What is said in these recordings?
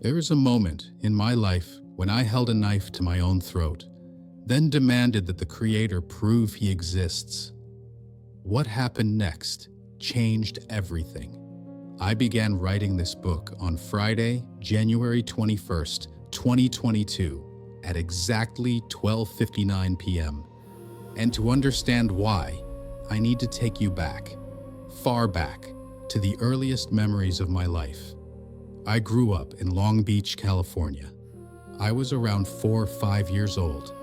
There is a moment in my life when I held a knife to my own throat, then demanded that the Creator prove He exists. What happened next changed everything. I began writing this book on Friday, January 21st, 2022, at exactly 12:59 p.m. And to understand why, I need to take you back, far back, to the earliest memories of my life. I grew up in Long Beach, California. I was around 4 or 5 years old,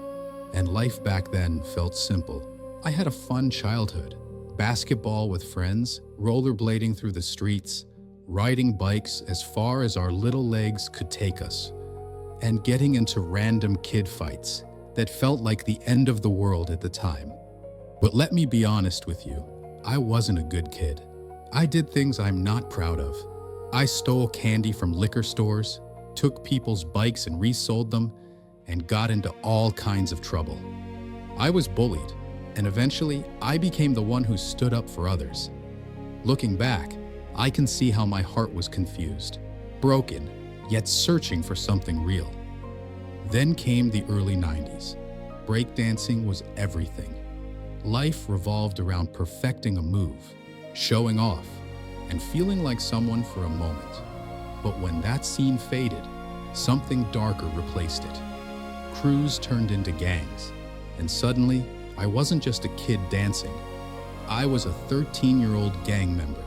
and life back then felt simple. I had a fun childhood. Basketball with friends, rollerblading through the streets, riding bikes as far as our little legs could take us, and getting into random kid fights that felt like the end of the world at the time. But let me be honest with you, I wasn't a good kid. I did things I'm not proud of. I stole candy from liquor stores, took people's bikes and resold them, and got into all kinds of trouble. I was bullied, and eventually I became the one who stood up for others. Looking back, I can see how my heart was confused, broken, yet searching for something real. Then came the early 90s. Breakdancing was everything. Life revolved around perfecting a move, showing off, and feeling like someone for a moment. But when that scene faded, something darker replaced it. Crews turned into gangs, and suddenly, I wasn't just a kid dancing. I was a 13-year-old gang member.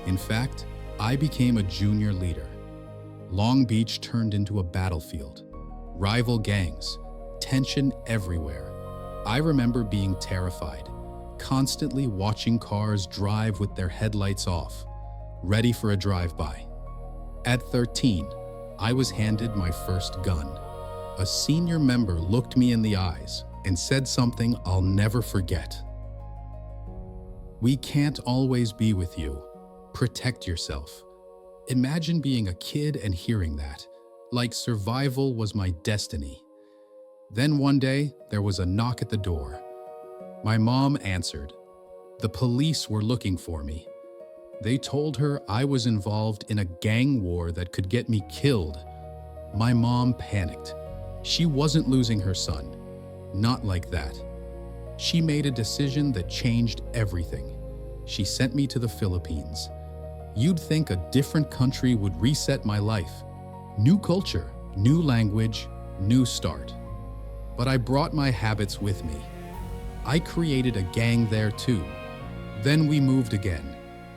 In fact, I became a junior leader. Long Beach turned into a battlefield. Rival gangs, tension everywhere. I remember being terrified, constantly watching cars drive with their headlights off, ready for a drive-by. At 13, I was handed my first gun. A senior member looked me in the eyes and said something I'll never forget. "We can't always be with you. Protect yourself." Imagine being a kid and hearing that, like survival was my destiny. Then one day, there was a knock at the door. My mom answered. The police were looking for me. They told her I was involved in a gang war that could get me killed. My mom panicked. She wasn't losing her son. Not like that. She made a decision that changed everything. She sent me to the Philippines. You'd think a different country would reset my life. New culture, new language, new start. But I brought my habits with me. I created a gang there too. Then we moved again,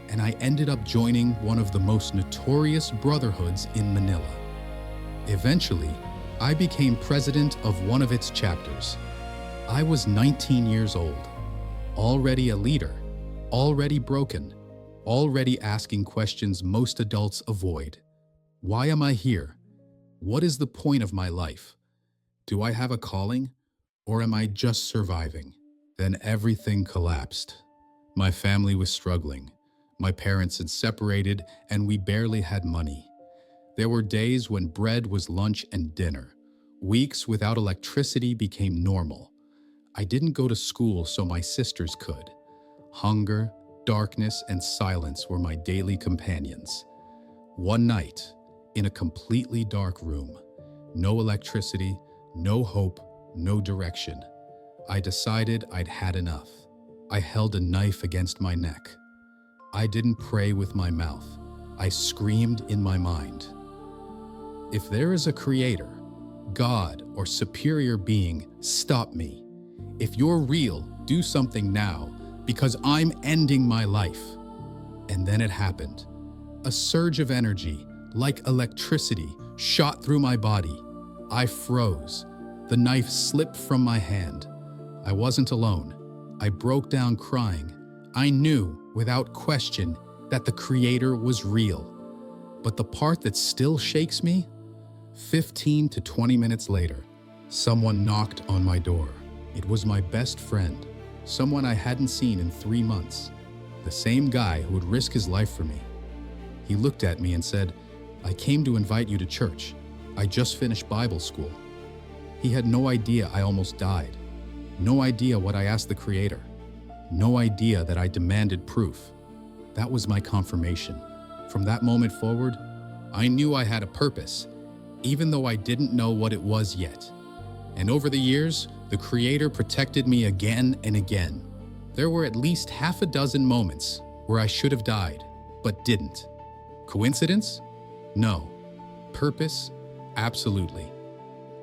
and I ended up joining one of the most notorious brotherhoods in Manila. Eventually, I became president of one of its chapters. I was 19 years old, already a leader, already broken, already asking questions most adults avoid. Why am I here? What is the point of my life? Do I have a calling, or am I just surviving? Then everything collapsed. My family was struggling. My parents had separated, and we barely had money. There were days when bread was lunch and dinner. Weeks without electricity became normal. I didn't go to school so my sisters could. Hunger, darkness, and silence were my daily companions. One night, in a completely dark room, no electricity, no hope, no direction, I decided I'd had enough. I held a knife against my neck. I didn't pray with my mouth. I screamed in my mind. If there is a creator, God, or superior being, stop me. If you're real, do something now, because I'm ending my life. And then it happened. A surge of energy, like electricity, shot through my body. I froze. The knife slipped from my hand. I wasn't alone. I broke down crying. I knew, without question, that the Creator was real. But the part that still shakes me? 15 to 20 minutes later, someone knocked on my door. It was my best friend, someone I hadn't seen in 3 months, the same guy who would risk his life for me. He looked at me and said, "I came to invite you to church. I just finished Bible school." He had no idea I almost died. No idea what I asked the Creator. No idea that I demanded proof. That was my confirmation. From that moment forward, I knew I had a purpose, even though I didn't know what it was yet. And over the years, the Creator protected me again and again. There were at least half a dozen moments where I should have died, but didn't. Coincidence? No. Purpose? Absolutely.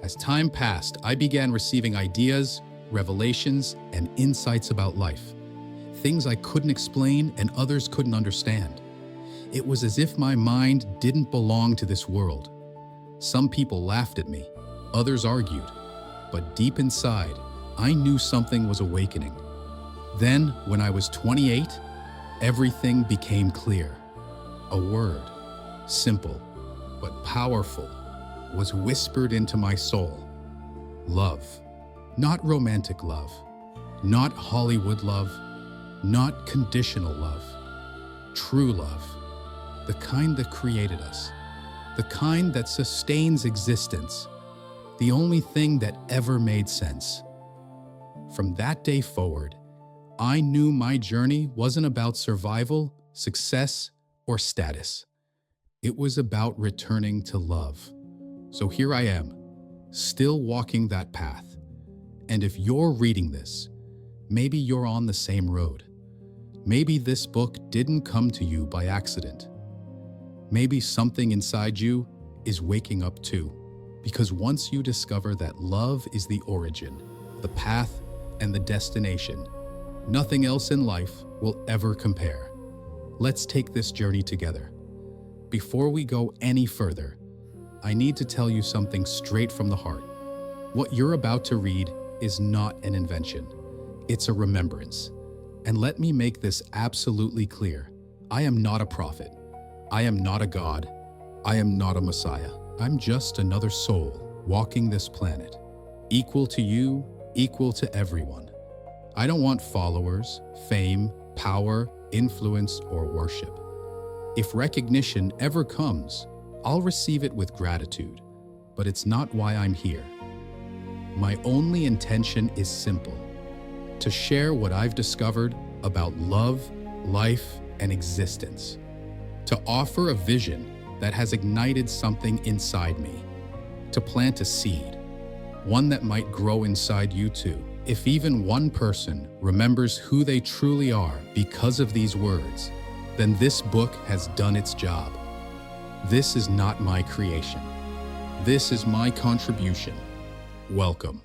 As time passed, I began receiving ideas, revelations, and insights about life. Things I couldn't explain and others couldn't understand. It was as if my mind didn't belong to this world. Some people laughed at me, others argued, but deep inside, I knew something was awakening. Then, when I was 28, everything became clear. A word, simple but powerful, was whispered into my soul. Love. Not romantic love, not Hollywood love, not conditional love. True love. The kind that created us. The kind that sustains existence. The only thing that ever made sense. From that day forward, I knew my journey wasn't about survival, success, or status. It was about returning to love. So here I am, still walking that path. And if you're reading this, maybe you're on the same road. Maybe this book didn't come to you by accident. Maybe something inside you is waking up too. Because once you discover that love is the origin, the path, and the destination, nothing else in life will ever compare. Let's take this journey together. Before we go any further, I need to tell you something straight from the heart. What you're about to read is not an invention. It's a remembrance. And let me make this absolutely clear. I am not a prophet. I am not a god. I am not a messiah. I'm just another soul walking this planet. Equal to you, equal to everyone. I don't want followers, fame, power, influence, or worship. If recognition ever comes, I'll receive it with gratitude, but it's not why I'm here. My only intention is simple: to share what I've discovered about love, life, and existence. To offer a vision that has ignited something inside me. To plant a seed, one that might grow inside you too. If even one person remembers who they truly are because of these words, then this book has done its job. This is not my creation. This is my contribution. Welcome.